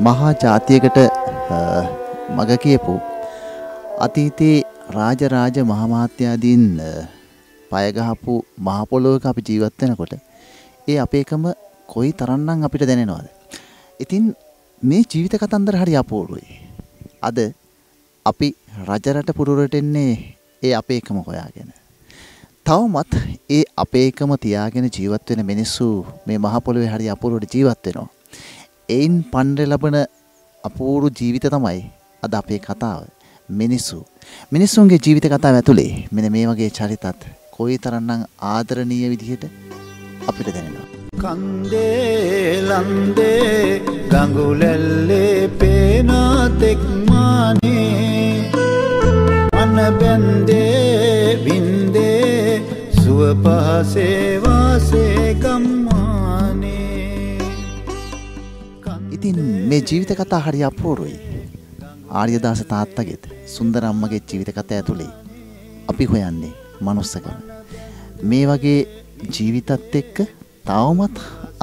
මහා ජාතියකට මග කියපු අතීතයේ රාජ මහාමාත්‍යාදීන් පය ගහපු මහ පොළොවක අපි ජීවත් වෙනකොට ඒ අපේකම කොයි තරම්නම් අපිට දැනෙනවද? ඉතින් මේ ජීවිත කතන්දර හරි අපූර්වයි. අද අපි රජරට පුරවරට එන්නේ ඒ අපේකම හොයාගෙන. තවමත් ඒ අපේකම තියාගෙන ජීවත් වෙන මිනිස්සු මේ මහ පොළොවේ හරි අපූර්වට ජීවත් වෙනවා. එයින් පණ්ඩ ලබන අපූර්ව ජීවිත තමයි අද අපේ කතාව. මිනිස්සුන්ගේ ජීවිත කතාව ඇතුලේ මෙන්න මේ වගේ චරිතත් කොයිතරම්නම් ආදරණීය විදිහට අපිට දැනෙනවා. කන්දේ ලන්දේ ගඟුලැල්ලේ පේනා තෙක් මානේ අනබැන්දේ වින්දේ සුව පහසේ වාසේ ගම්මානේ. ඉතින් මේ ජීවිත කතා හරි අපූර්වයි. ආර්යදාස තාත්තගෙත් සුන්දර අම්මගේ ජීවිත කතාව ඇතුලේ අපි හොයන්නේ මනුස්සකම. මේ වගේ ජීවිතත් එක්ක තවමත්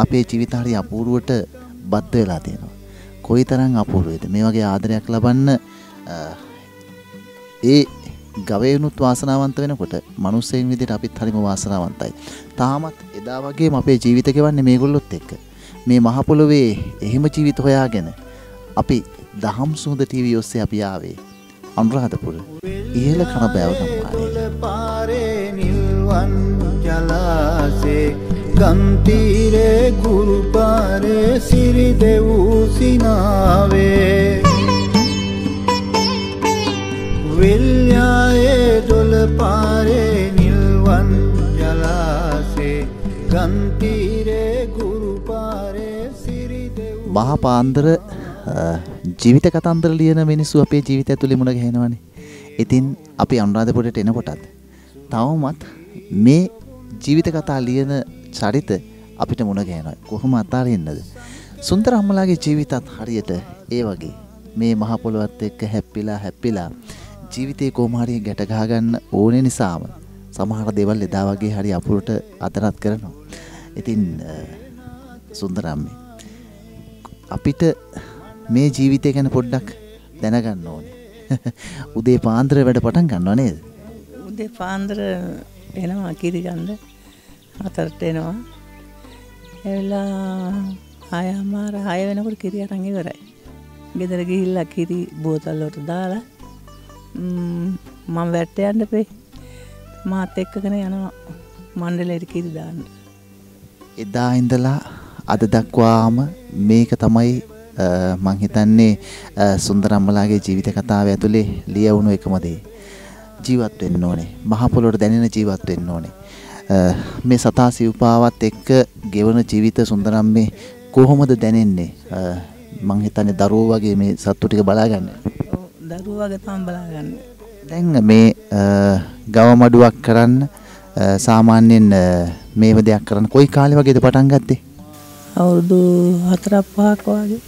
අපේ ජීවිත හරි අපූර්වට බද්ධ වෙලා තියෙනවා. කොයිතරම් අපූර්වද මේ වගේ ආදරයක් ලබන්න. ඒ ගවයනුත් වාසනාවන්ත වෙනකොට මනුස්සයෙක් විදිහට අපිත් හරිම වාසනාවන්තයි. තාමත් එදා වගේම අපේ ජීවිත ගෙවන්නේ මේගොල්ලොත් එක්ක. මේ මහ පොළොවේ එහෙම ජීවිත හොයාගෙන අපි දහම් සුහුද ටීවී ඔස්සේ අපි ආවේ අනුරාධපුර ඉහළ කනබෑව පාරේ නිල්වන් ජලාසේ ගම්තීරේ ගුරු පාරේ සිරි දෙවූ සිනාවේ විල්යායේ දොළ පාරේ නිල්වන් ජලාසේ ගම්තීරේ ගුරු පාරේ සිරි දෙවූ මහා පාන්දර ජීවිත කතන්දර ලියන මිනිස්සු අපේ ජීවිතය ඇතුලේ මුණ ගැහෙනවනේ. ඉතින් අපි අනුරාධපුරයට එනකොටත් තවමත් මේ ජීවිත කතා ලියන චරිත අපිට මුණ ගැහෙනවා. කොහොම අතාරින්නද? සුන්දර අම්මලාගේ ජීවිතත් හරියට ඒ වගේ මේ මහ පොළොවත් එක්ක හැප්පිලා ජීවිතේ කොහොම හරි ගැට ගහ ගන්න ඕනේ නිසාම සමහර දේවල් එදා වගේ හරි අපුරට අතරත් කරනවා. ඉතින් සුන්දර අම්මේ අපිට මේ ජීවිතය ගැන පොඩ්ඩක් දැනගන්න ඕනේ. උදේ පාන්දර වැඩ පටන් ගන්නව නේද? උදේ පාන්දර එනවා කිරි ගන්න. 4ට එනවා. එවිලා 6 වෙනකොට කිරි අරන් ඉවරයි. ගෙදර ගිහිල්ලා කිරි බෝතල් වලට දාලා මම වැට්ට යන්න පෙයි. මාත් එක්කගෙන යනවා මණ්ඩලයට කිරි දාන්න. එදා ඉඳලා අද දක්වාම මේක තමයි මං හිතන්නේ සුන්දරම්මලාගේ ජීවිත කතාව ඇතුලේ ලියවුණු එකම දේ. ජීවත් වෙන්න ඕනේ. මහ පොළොවට දැනෙන ජීවත් වෙන්න ඕනේ. මේ සතා සිව්පාවත් එක්ක ගෙවන ජීවිත සුන්දරම්මේ කොහොමද දැනෙන්නේ? මං හිතන්නේ දරුවෝ වගේ මේ සත්තු ටික බලාගන්න. දරුවෝ වගේ තමයි බලාගන්න. දැන් මේ ගව මඩුවක් කරන්න සාමාන්‍යයෙන් මේව දෙයක් කරන්න කොයි කාලේ වගේද පටන් ගත්තේ? අවුරුදු 4-5ක් වගේ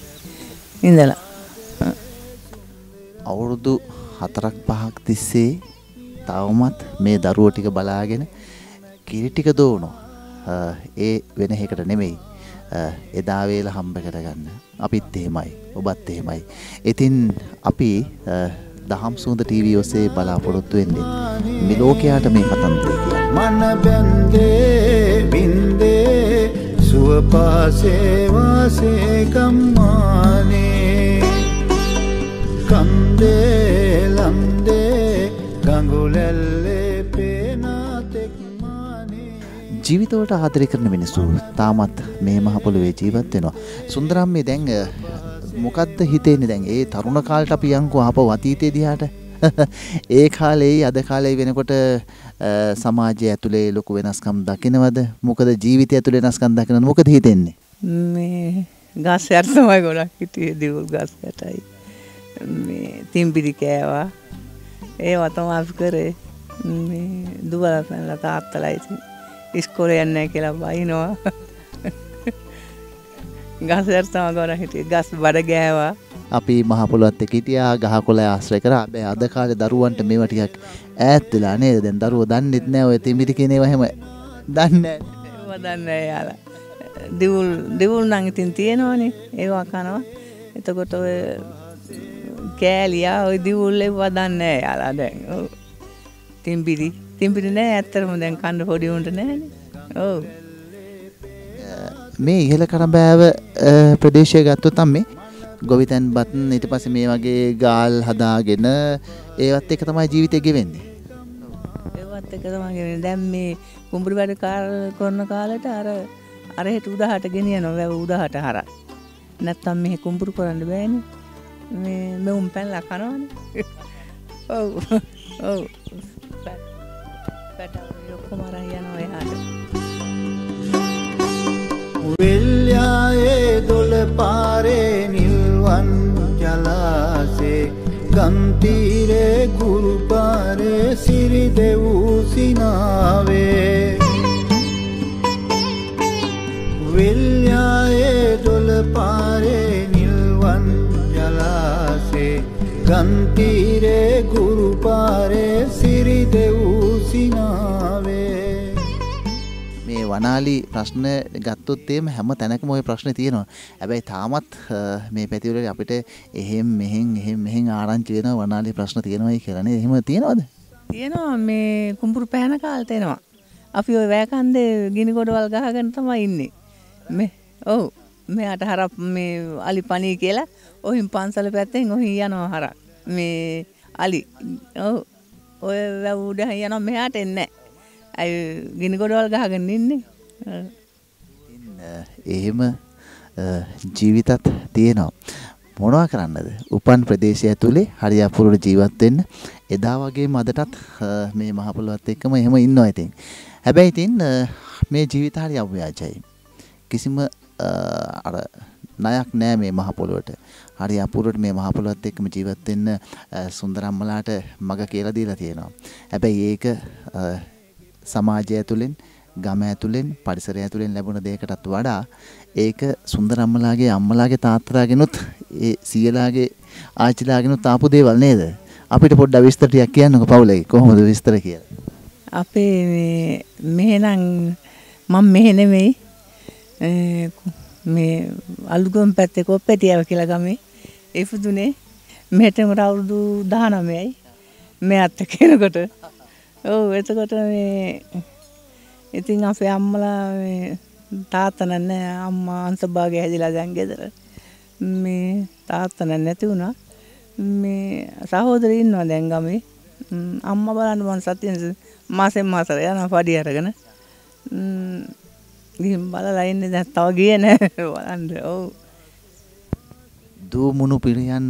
ඉඳලා. අවුරුදු 4-5ක් තිස්සේ තවමත් මේ දරුවෝ ටික බලාගෙන කිරි ටික දෝනවා. ඒ වෙන එකකට නෙමෙයි. එදා වේල හම්බ කරගන්න. අපිත් එහෙමයි. ඔබත් එහෙමයි. ඉතින් අපි දහම් සුවඳ ටීවී ඔස්සේ බලාපොරොත්තු වෙන්නේ මේ ලෝකයට මේ කතන්දරය කියන්නේ. මන බැන්දේ බින්දේ සුව පාසේ වාසේ ගම්මානේ කන්දේ ලන්දේ ගඟුලැල්ලේ පේනා තෙක් මානේ. ජීවිතවලට ආදරය කරන මිනිස්සු තාමත් මේ මහ පොළොවේ ජීවත් වෙනවා. සුන්දරම්මේ දැන් මොකද්ද හිතෙන්නේ දැන් ඒ තරුණ කාලේට අපි යන්කෝ ආපහු අතීතයේ දිහාට ඒ කාලේ අද කාලේ වෙනකොට සමාජය ඇතුලේ ලොකු වෙනස්කම් දකින්නවද? මොකද ජීවිතය ඇතුලේ වෙනස්කම් දකින්නවද? මොකද හිතෙන්නේ? මේ ගස් යට තමයි ගොඩක් හිටියේ. දිවුල් ගස් යටයි. මේ තිම්බිරි කෑවා. ඒවා තමයි අපි කරේ. මේ දුවලා පැනලා තාත්තලා ඉතින් ඉස්කෝලේ යන්නේ නැහැ කියලා බයිනවා. ගස් යට තමයි ගොඩක් හිටියේ. ගස් බඩ ගෑවා. අපි මහ පොළොවත් එක්ක හිටියා ගහකොළ ආශ්‍රය කරා. හැබැයි අද කාලේ දරුවන්ට මේවා ටිකක් ඈත් වෙලා නේද? දැන් දරුවෝ දන්නෙත් නැහැ ඔය තිමිරි කියන ඒවා හැම දන්නේ නැහැ. ඒවා දන්නේ නැහැ යාලා. දිවුල් නම් ඉතින් තියෙනවනේ. ඒවා කනවා. එතකොට ඔය කෑලියා ඔය දිවුල්ලේ වදන්නේ යාලා දැන්. ඔව්. තිම්බිරි නෑ ඇත්තටම දැන් කන්න පොඩි උන්ට නෑනේ. ඔව්. මේ ඉහළ කරඹෑව ප්‍රදේශය ගත්තොත් අම්මේ ගොවිතැන් බත් ඊට පස්සේ මේ වගේ ගාල් හදාගෙන ඒවත් එක තමයි ජීවිතේ ගෙවෙන්නේ. ඒවත් එක තමයි ගෙවෙන්නේ. දැන් මේ කුඹුරු වැඩ කරන කාලෙට අර හෙට උදහට ගෙනියනවා වැව උදහට හරක්. නැත්තම් මේ කුඹුරු කරන්න බෑනේ. මේ මෙවුන් පැනලා කනවනේ. ඔව්. ඔව්. පැටවල ඔක්කොම අරන් යනවා එහාට. වෙල්යායේ දොළ පාරේ නිල්වන් ජලාසේ ගන්තීරේ ගුරු පාරේ සිරි දෙවූ සිනාවේ වෙල්යායේ දොළ පාරේ නිල්වන් ජලාසේ ගන්තීරේ ගුරු පාරේ සිරි දෙවූ සිනාවේ මේ වනාලි ප්‍රශ්න ගත්තොත් එහෙම හැම තැනකම ওই ප්‍රශ්නේ තියෙනවා. හැබැයි තාමත් මේ පැතිවල අපිට එහෙම් මෙහෙන් ආරංචි වෙනවා වනාලි ප්‍රශ්න තියෙනවායි කියලා නේ. එහෙම තියෙනවද? තියෙනවා මේ කුඹුරු පැහැන කාලේ එනවා. අපි ওই වැකන්දේ ගිනි ගොඩවල් ගහගෙන තමයි ඉන්නේ. මේ ඔව් මෙයාට හරක් මේ අලි පණී කියලා ඔහින් පන්සල පැත්තෙන් ඔහින් යනවා හරක්. මේ අලි ඔව් ඔය වැව් උඩ යනවා මෙයාට එන්නේ නැහැ. අය ගිනි ගොඩවල් ගහගෙන ඉන්නේ. එහෙම ජීවිතත් තියෙනවා. මොනවා කරන්නද? උපන් ප්‍රදේශය ඇතුලේ හරි අපූර්ව ජීවත් වෙන්න එදා වගේම අදටත් මේ මහ පොළොවත් එක්කම එහෙම ඉන්නවා ඉතින්. හැබැයි ඉතින් මේ ජීවිත හරි අව්‍යාජයි. කිසිම අර ණයක් නෑ මේ මහ පොළොවට. හරි අපූර්වට මේ මහ පොළොවත් එක්කම ජීවත් වෙන්න සුන්දරම්මලාට මග කියලා දීලා තියෙනවා. හැබැයි ඒක සමාජය ඇතුලෙන් ගම ඇතුලෙන් පරිසරය ඇතුලෙන් ලැබුණ දෙයකටත් වඩා ඒක සුන්දරම්මලාගේ අම්මලාගේ තාත්තලාගෙනුත් ඒ සීයලාගේ ආච්චිලාගෙනුත් ආපු දේවල් නේද? අපිට පොඩ්ඩක් විස්තර ටිකක් කියන්නකෝ පවුලේ කොහොමද විස්තර කියලා. අපේ මෙහෙනම් මම මෙහෙ නෙමෙයි මේ අලුගොම් පැත්තේ කොප්පෙටියව කියලා ගමේ ඉපදුනේ. මෙහෙටම අවුරුදු 19යි මෙයාත් කෙනකොට. ඔව් එතකොට මේ ඉතින් අපේ අම්මලා මේ තාත්තා නැහැ අම්මා අංශභාගය හැදිලා දැන් ගෙදර. මේ තාත්තා නැති වුණා. මේ සහෝදරයෝ ඉන්නවා දැන් ගමේ. අම්මා බලන්න මම සතියෙන් මාසෙන් මාසෙට යනවා පඩි අරගෙන. ගිහින් බලලා ඉන්නේ දැන් තව ගියේ නැහැ බලන්න. ඔව්. දූ මුණු පිරියන්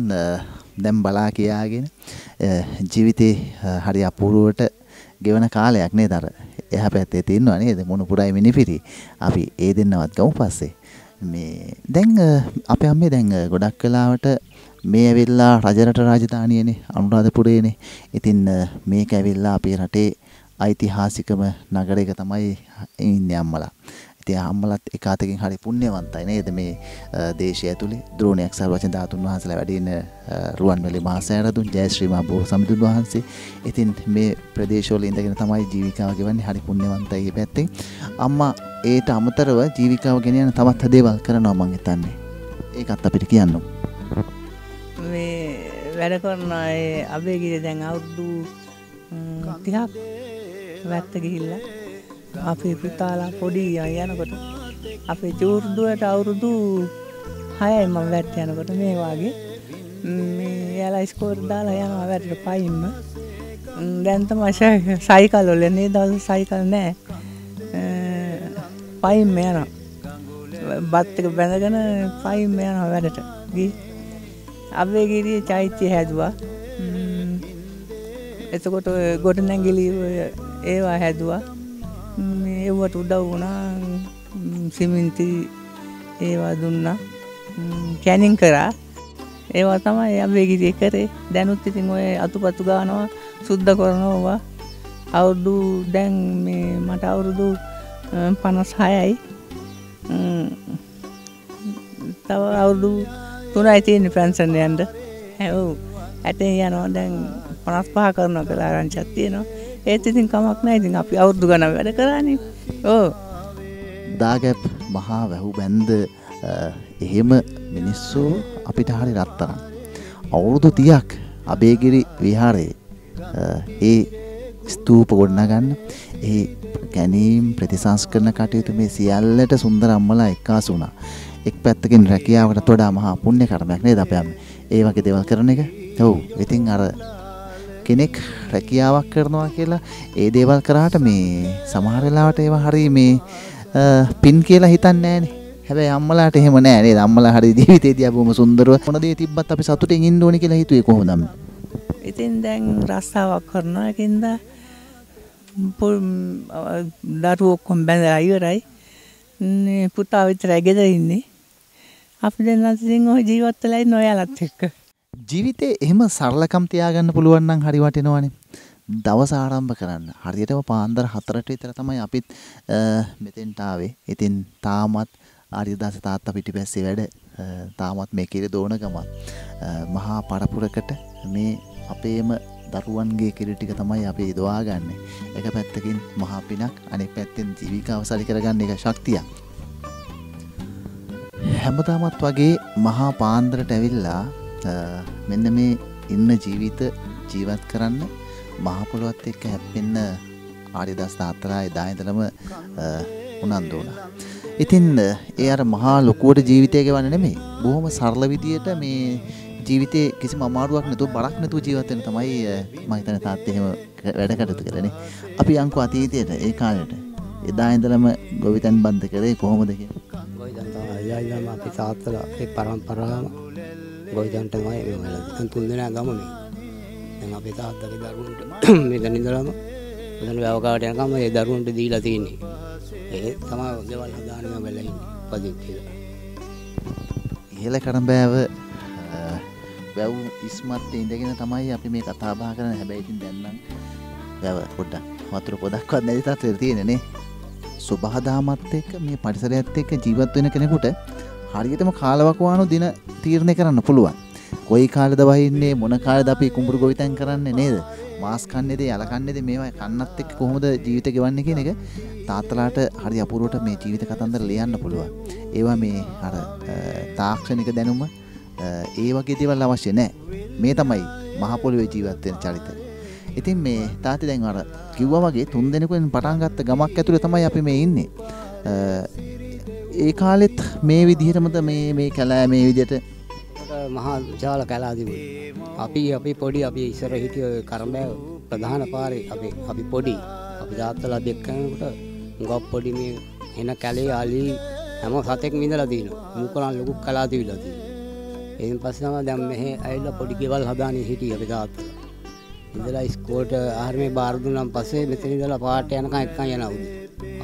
දැන් බලා කියාගෙන ජීවිතේ හරි අපූර්වට ගෙවන කාලයක් නේද? අර එහා පැත්තේ තියෙනවා නේද? මොන පුරයි මිනිපිරි. අපි ඒ දෙන්නවත් ගමු පස්සේ. මේ දැන් අපේ අම්මේ දැන් ගොඩක් වෙලාවට මේ ඇවිල්ලා රජරට රාජධානියනේ අනුරාධපුරේනේ. ඉතින් මේක ඇවිල්ලා අපේ රටේ ඓතිහාසිකම නගරයක තමයි ඉන්නේ අම්මලා. ඉතින් අම්මලත් එක අතකින් හරි පුණ්‍යවන්තයි නේද මේ දේශය ඇතුලේ ද්‍රෝණයක් සර්වජන ධාතුන් වහන්සේලා වැඩ ඉන්න රුවන්වැලි මහසෑරදුන් ජයශ්‍රී මහ බෝසත් සමිඳුන් වහන්සේ. ඉතින් මේ ප්‍රදේශවල ඉඳගෙන තමයි ජීවිකාව ගෙවන්නේ. හරි පුණ්‍යවන්තයි මේ පැත්තෙන්. අම්මා ඒට අමතරව ජීවිකාව ගෙනියන තවත් දේවල් කරනවා මං හිතන්නේ. ඒකත් අපිට කියන්න. මේ වැඩ කරන ඒ අබේගිරිය දැන් අවුරුදු 30ක් වැත්ත ගිහිල්ලා අපේ පුතාලා පොඩි යනකොට අපේ චූර්දුවට අවුරුදු 6යි මම වැට් යනකොට මේ වාගේ මේ යාලා ඉස්කෝලේ දාලා යනවා වැටට පයින්ම. දැන් තමයි සයිකල් වල නේ දවස් සයිකල් නැහැ. පයින්ම යනවා. බත් එක බැඳගෙන පයින්ම යනවා වැඩට. ගිහින් අබේගිරියේ චෛත්‍ය හැදුවා. එතකොට ගොඩනැගිලි ඒවා හැදුවා. ඒවට උදව් වුණා. සිමෙන්ති ඒවා දුන්නා. කැනින් කරා. ඒවා තමයි අබේගිරියේ කරේ. දැනුත් ඉතින් ඔය අතුපතු ගන්නවා සුද්ධ කරනවා. අවුරුදු දැන් මේ මට අවුරුදු 56යි. තව අවුරුදු 3යි තියෙන්නේ පෙන්ෂන් යන්න. ඔව්. ඇටෙන් යනවා දැන් 55 කරනවා කියලා ආරංචියක් තියෙනවා. ඒත් ඉතින් කමක් නැහැ. ඉතින් අපි අවුරුදු ගණන් වැඩ කරානේ. ඔව්. දාගැබ් මහා වැහු බැන්ද එහෙම මිනිස්සු අපිට හරි රත්තරන්. අවුරුදු 30ක් අබේගිරි විහාරයේ ඒ ස්තූප ගොඩනගන්න, ඒ ගැනීම් ප්‍රතිසංස්කරණ කටයුතු මේ සියල්ලට සුන්දර අම්මලා එක්කාසු වුණා. එක් පැත්තකින් රැකියාවකට වඩා මහා පුණ්‍ය කර්මයක් නේද අපි ඒ වගේ දේවල් කරන එක. ඔව්. ඉතින් අර කෙනෙක් රැකියාවක් කරනවා කියලා ඒ දේවල් කරාට මේ සමහර වෙලාවට ඒවා හරි මේ පින් කියලා හිතන්නේ නැහනේ. හැබැයි අම්මලාට එහෙම නෑ නේද? අම්මලා හරි ජීවිතේදී බොහොම සුන්දරව මොන දේ තිබ්බත් අපි සතුටින් ඉන්න ඕනේ කියලා හිතුවේ කොහොමද අම්මේ? ඉතින් දැන් රස්සාවක් කරනවා ඒකින්ද දරුවෝ ඔක්කොම බැඳලා ඉවරයි. පුතා විතරයි ගෙදර ඉන්නේ. අපි දෙන්නත් ඉතින් ඔය ජීවත් වෙලා ඉන්න ඔයාලත් එක්ක. ජීවිතේ එහෙම සරලකම් තියාගන්න පුළුවන් නම් හරි වටිනවනේ. දවස ආරම්භ කරන්න. හරියටම පාන්දර 4ට විතර තමයි අපිත් මෙතෙන්ට ආවේ. ඉතින් තාමත් ආර්යදාස තාත්තා පිටිපස්සේ වැඩ. තාමත් මේ කිරි දෝන ගම මහා පරපුරකට මේ අපේම දරුවන්ගේ කිරි ටික තමයි අපි දොවාගන්නේ. එක පැත්තකින් මහා පිනක්, අනෙක් පැත්තෙන් ජීවිකාව සලි කරගන්න එක ශක්තියක්. හැමදාමත් වගේ මහා පාන්දරට ඇවිල්ලා මෙන්න මේ ඉන්න ජීවිත ජීවත් කරන්න මහා පොළොවත් එක්ක හැප්පෙන්න ආර්යදාස තාත්තලා එදා ඉඳලම උනන්දු වුණා. ඉතින් ඒ අර මහා ලොකුවට ජීවිතය ගෙවන්න නෙමෙයි, බොහොම සරල විදියට මේ ජීවිතේ කිසිම අමාරුවක් නැතුව බරක් නැතුව ජීවත් වෙන්න තමයි මම හිතන්නේ තාත්තේ එහෙම වැඩ කටයුතු කරන්නේ. අපි යන්කෝ අතීතයට ඒ කාලේට එදා ඉඳලම ගොවිතැන් බන්ද කරේ කොහොමද කියන්නේ? ගොවිතැන් තමයි අයියාම අපි තාත්තලා ඒ පරම්පරාවම ගොවිතැන් තමයි මේ වල තුන් දෙනා ගම මේ. දැන් අපේ තාත්තගේ දරුවන්ට මෙතන ඉඳලාම මෙතන වැවකාවට යනකම් ඒ දරුවන්ට දීලා තියෙන්නේ. ඒ තමයි ගෙවල් හදාගෙන වෙලා ඉන්නේ පදිච්චිලා. ඉහළ කරඹෑව වැව් ඉස්මත් ඉඳගෙන තමයි අපි මේ කතා බහ කරන්නේ. හැබැයි ඉතින් දැන් නම් වැව පොඩ්ඩක් වතුර පොඩක්වත් නැති තත්ත්වෙට තියෙන්නේ නේ. සුබහදාමත් එක්ක මේ පරිසරයත් එක්ක ජීවත් වෙන කෙනෙකුට හරියටම කාලවකවානු දින තීරණය කරන්න පුළුවන්. කොයි කාලෙද වහින්නේ, මොන කාලෙද අපි කුඹුරු ගොවිතැන් කරන්නේ නේද? මාස් කන්නේද, යල කන්නේද, මේවා කන්නත් එක්ක කොහොමද ජීවිත ගෙවන්නේ කියන එක තාත්තලාට හරි අපූර්වට මේ ජීවිත කතන්දර ලියන්න පුළුවන්. ඒවා මේ අර තාක්ෂණික දැනුම ඒ වගේ දේවල් අවශ්‍ය නැහැ. මේ තමයි මහ පොළොවේ ජීවත් වෙන චරිත. ඉතින් මේ තාත්තේ දැන් අර කිව්වා වගේ 3 දෙනෙකුෙන් පටන් ගත්ත ගමක් ඇතුලේ තමයි අපි මේ ඉන්නේ. ඒ කාලෙත් මේ විදිහටමද මේ කැලෑ මේ විදිහට මහා විශාල කැලෑ තිබුණා. අපි පොඩි අපි ඉස්සර හිටිය කරඹෑ ප්‍රධාන පාරේ අපි පොඩි අපි තාත්තලා දෙක්කනකොට උගක් පොඩි මේ එන කැලේ ආලි හැම සතෙක්ම ඉඳලා දිනවා. මුකලන් ලොකු කැලෑ තිබිලා තියෙනවා. එයින් පස්සේ තමයි දැන් මෙහෙ ඇවිල්ලා පොඩි ගෙවල් හදාන්නේ හිටියේ අපි තාත්තලා. ඉඳලා ඉස්කෝලේට ආහාරමේ බාර දුන්නාන් පස්සේ මෙතන ඉඳලා පාට යනකම් එක්කන් යනවා උදේ.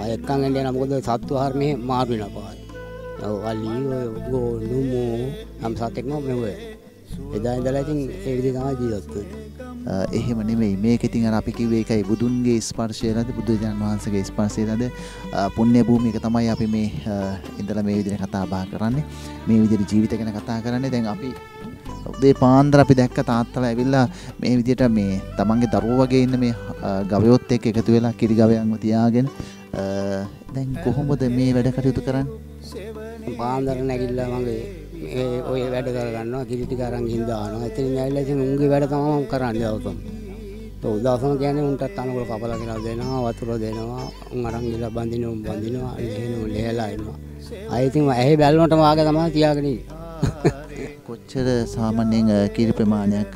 ආය එක්කන් එන්න මොකද සත්තු ආහාර මෙහෙ මාරු වෙනවා පාට. ඔව් අලි ඔය ගෝනුමු නම් සතෙක්ම මෙව්වේ. එදා ඉඳලා ඉතින් ඒ විදිහ තමයි ජීවත් වෙන්නේ. එහෙම නෙමෙයි මේක ඉතින් අර අපි කිව්වේ ඒකයි බුදුන්ගේ ස්පර්ශය නැද බුදුරජාණන් වහන්සේගේ ස්පර්ශය නැද පුණ්‍ය භූමියක තමයි අපි මේ ඉඳලා මේ විදිහට කතා බහ කරන්නේ මේ විදිහට ජීවිත ගැන කතා කරන්නේ. දැන් අපි උදේ පාන්දර අපි දැක්ක තාත්තලා ඇවිල්ලා මේ විදිහට මේ තමන්ගේ දරුවෝ වගේ ඉන්න මේ ගවයොත් එක්ක එකතු වෙලා කිරි ගවයන්ව තියාගෙන දැන් කොහොමද මේ වැඩ කටයුතු කරන්නේ? පාන්දර නැගිටලා මගේ ඔය වැඩ කරගන්නවා කිරි ටික අරන් ගිහින් දානවා. එතනින් ඇවිල්ලා ඉතින් උන්ගේ වැඩ තමයි මම කරන්නේ දවසම. ඒ උදවසම කියන්නේ උන්ට තනකොළ කපලා ගෙනල් දෙනවා, වතුර දෙනවා, උන් අරන් ගිහලා බඳිනවා, එහෙනම් ලේලා එනවා. ආයෙ ඉතින් ඇහි බැලුනටම වාගේ තමයි තියාගෙන ඉන්නේ. කොච්චර සාමාන්‍යයෙන් කිරි ප්‍රමාණයක්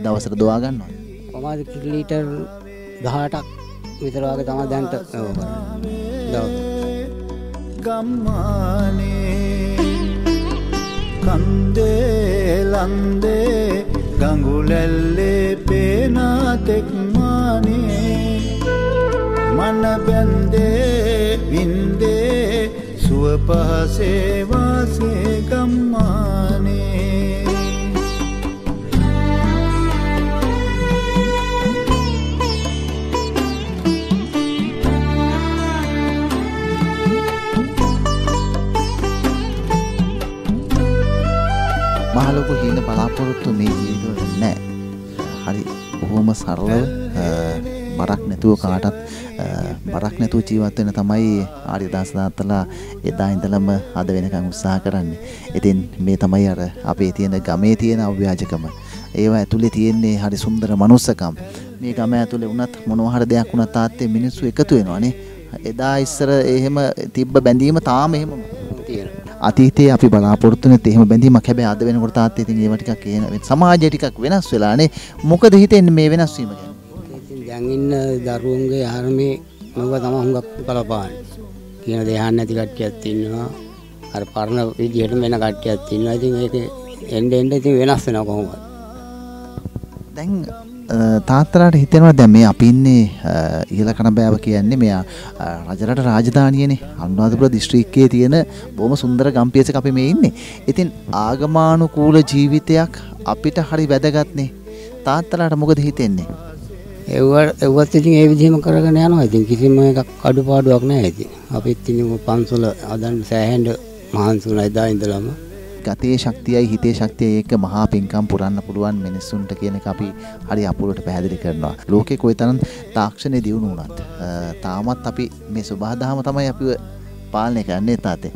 දවසට දොවා ගන්නවද? කොහමද කිරි ලීටර් 18ක් විතර වගේ තමයි දැන්ට කරන්නේ. ගම්මානේ කන්දේ ලන්දේ ගඟුලැල්ලේ පේනා තෙක්මානේ මන බැන්දේ වින්දේ සුව පහසේ වාසේ ගම්මානේ මහලොකු හීන බලාපොරොත්තු මේ ජීවිතවල නැහැ. හරි බොහොම සරලව බරක් නැතුව කාටත් බරක් නැතුව ජීවත් වෙන තමයි ආර්යදාස තාත්තලා එදා ඉඳලම අද වෙනකන් උත්සාහ කරන්නේ. ඉතින් මේ තමයි අර අපේ තියෙන ගමේ තියෙන අව්‍යාජකම. ඒවා ඇතුලේ තියෙන්නේ හරි සුන්දර මනුස්සකම්. මේ ගම ඇතුලේ වුණත් මොනවා හරි දෙයක් වුණත් තාත්තේ මිනිස්සු එකතු වෙනවානේ. එදා ඉස්සර එහෙම තිබ්බ බැඳීම තාම එහෙම තියෙනවා. අතීතයේ අපි බලාපොරොත්තු නැති එහෙම බැඳීමක් හැබැයි අද වෙනකොට තාත්තේ ඉතින් ඒවා ටිකක් සමාජය ටිකක් වෙනස් වෙලානේ. මොකද හිතෙන්නේ මේ වෙනස් වීම ගැන? ඉතින් දැන් ඉන්න දරුවන්ගේ ආරමේ මොකද තමයි හුඟක් බලපාන්නේ. කියන දේ අහන්න නැති කට්ටියක් ඉන්නවා. අර පරණ විදිහටම වෙන කට්ටියක් ඉන්නවා. ඉතින් ඒක එන්න ඉතින් වෙනස් වෙනවා කොහොමද? දැන් තාත්තලාට හිතෙනවා දැන් මේ අපි ඉන්නේ ඉහළ කනබෑව කියන්නේ මෙයා රජරට රාජධානියනේ අනුරාධපුර දිස්ත්‍රික්කයේ තියෙන බොහොම සුන්දර ගම්පියසක අපි මේ ඉන්නේ. ඉතින් ආගමානුකූල ජීවිතයක් අපිට හරි වැදගත්නේ. තාත්තලාට මොකද හිතෙන්නේ? ඒවත් ඉතින් ඒ විදිහම කරගෙන යනවා. ඉතින් කිසිම එකක් අඩුපාඩුවක් නැහැ ඉතින්. අපිත් ඉතින් පන්සල හදන්න සෑහෙන්න මහන්සි වුණා එදා ඉඳලම. ගතේ ශක්තියයි හිතේ ශක්තියයි එක්ක මහා පින්කම් පුරන්න පුළුවන් මිනිස්සුන්ට කියන එක අපි හරි අපුලට පැහැදිලි කරනවා. ලෝකේ කොයිතරම් තාක්ෂණය දියුණු වුණත් තාමත් අපි මේ සබහාදහම තමයි අපිව පාලනය කරන්නේ තාත්තේ.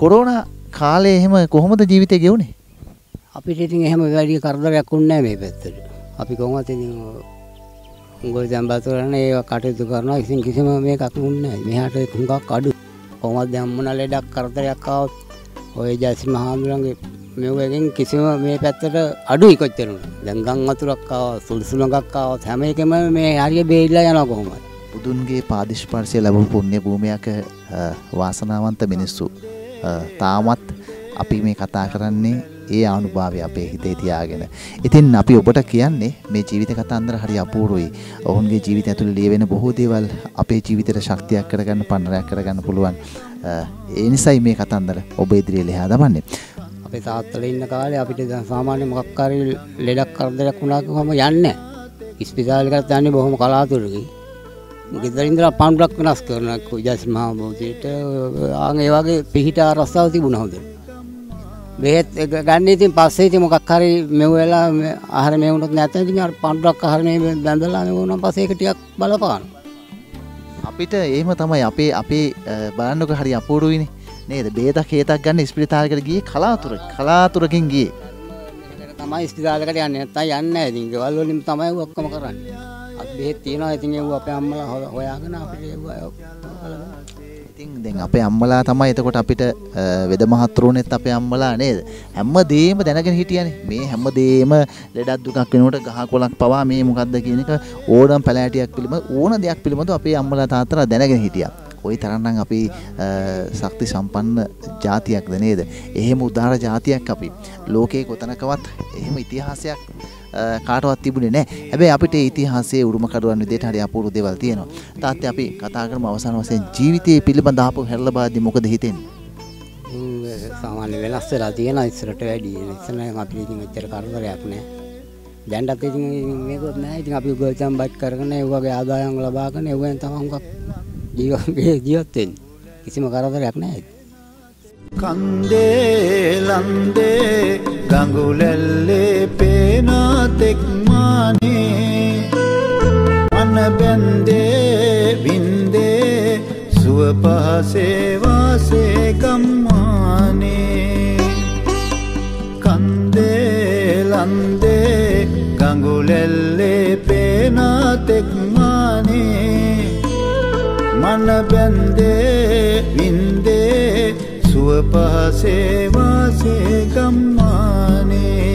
කොරෝනා කාලේ එහෙම කොහොමද ජීවිතේ ගෙවුනේ? අපිට ඉතින් එහෙම වැඩි කරදරයක් වුණේ නැහැ මේ පැත්තට. අපි කොහොමද ඉතින් උංගොල් ජම්බාතරනේ ඒක කටයුතු කරනවා. ඉතින් කිසිම මේකක් වුණේ නැහැ. මෙහාට හුඟක් අඩු. කොහොමද දැන් මොන ලෙඩක් කරදරයක් ආවොත් ඔය ජයසිංහ මහඳුරන්ගේ මෙවෙන් කිසිම මේ පැත්තට අඩුයි කොච්චර උනත්. දැන් ගම් වතුරක් ආවා, සුළුසුලඟක් ආවා හැම එකම මේ හරිය බේරිලා යනවා කොහොමද? බුදුන්ගේ පාදිස්පර්ශය ලැබපු පුණ්‍ය භූමියක වාසනාවන්ත මිනිස්සු තාමත් අපි මේ කතා කරන්නේ ඒ ආනුභාවය අපේ හිතේ තියාගෙන. ඉතින් අපි ඔබට කියන්නේ මේ ජීවිත කතන්දර හරි අපූර්වයි. ඔවුන්ගේ ජීවිතය ඇතුළේ ලියවෙන බොහෝ දේවල් අපේ ජීවිතේට ශක්තියක් කරගන්න, පන්නරයක් කරගන්න පුළුවන්. ඒ නිසායි මේ කතන්දර ඔබ ඉදිරියේ ලියා දමන්නේ. අපේ තාත්තලා ඉන්න කාලේ අපිට දැන් සාමාන්‍ය මොකක් හරි ලෙඩක් කරදරයක් වුණා කිව්වම යන්නේ නැහැ. ඉස්පිතාලෙකට යන්නේ බොහොම කලාතුරකින්. ගෙදර ඉඳලා පණ්ඩුවක් වෙනස් කරනවා ජයසිංහ මහ බෝධියට. ආන් ඒ වගේ පිහිට ආරස්සාව තිබුණා හොඳට. බෙහෙත් ගන්න ඉතින් පස්සේ ඉතින් මොකක් හරි මෙව වෙලා ආහාර මේ වුණොත් නැත්නම් ඉතින් අර පණ්ඩුවක් ආහාර මේ බැඳලා මේ වුණාම පස්සේ ඒක ටිකක් බලපානවා. අපිට එහෙම තමයි අපේ බලන්නක හරි අපූර්වයිනේ නේද? බෙහෙතක් හේතක් ගන්න ඉස්පිරිතාලයකට ගියේ කලාතුරකින් ගියේ. මේකට තමයි ඉස්පිරිතාලයකට යන්නේ. නැත්නම් යන්නේ නැහැ. ඉතින් ගෙවල් වලින් තමයි ඔක්කොම කරන්නේ. අපි බෙහෙත් තියනවා. ඉතින් ඒව අපේ අම්මලා හොයාගෙන අපිට ඉතින් දැන් අපේ අම්මලා තමයි එතකොට අපිට වෙද මහත්තුරුනෙත් අපේ අම්මලා නේද? හැමදේම දැනගෙන හිටියානේ. මේ හැමදේම ලෙඩක් දුකක් වෙනකොට ගහ කොළක් පවා මේ මොකද්ද කියන එක ඕනම පැලෑටියක් පිළිබඳ ඕන දෙයක් පිළිබඳව අපේ අම්මලා තාත්තලා දැනගෙන හිටියා. ওই තරම්නම් අපි ශක්ති සම්පන්න ජාතියක්ද නේද? එහෙම උදාර ජාතියක් අපි. ලෝකේ කොතනකවත් එහෙම ඉතිහාසයක් කාටවත් තිබුණේ නැහැ. හැබැයි අපිට ඉතිහාසයේ උරුමකරුවන් විදිහට හරි අපූර්ව දේවල් තියෙනවා. තාත්තේ අපි කතා කරමු අවසාන වශයෙන් ජීවිතයේ පිළිබඳ ආපහු හැරලා බලද්දී මොකද හිතෙන්නේ? සාමාන්‍ය වෙනස් වෙලා තියෙනවා ඉස්සරට වැඩි. ඉස්සර අපිට ඉතින් එච්චර කරදරයක් නැහැ. දැන්වත් ඉතින් මේකත් නැහැ. ඉතින් අපි ගොල්චම්බත් කරගෙන ඒ වගේ ආදායම් ලබාගෙන ඒවෙන් තමයි හුඟක් ජීවත් වෙන්නේ. කිසිම කරදරයක් නැහැ. කන්දේ ලන්දේ ගඟුලැල්ලේ පේනා තෙක් මානේ අන බැන්දේ වින්දේ සුව පහසේ වාසේ ගම්මානේ කන්දේ ලන්දේ ගඟුලැල්ලේ පේනා තෙක් මානේ මන බැන්දේ වින්දේ සුව පහසේ වාසේ ගම්මානේ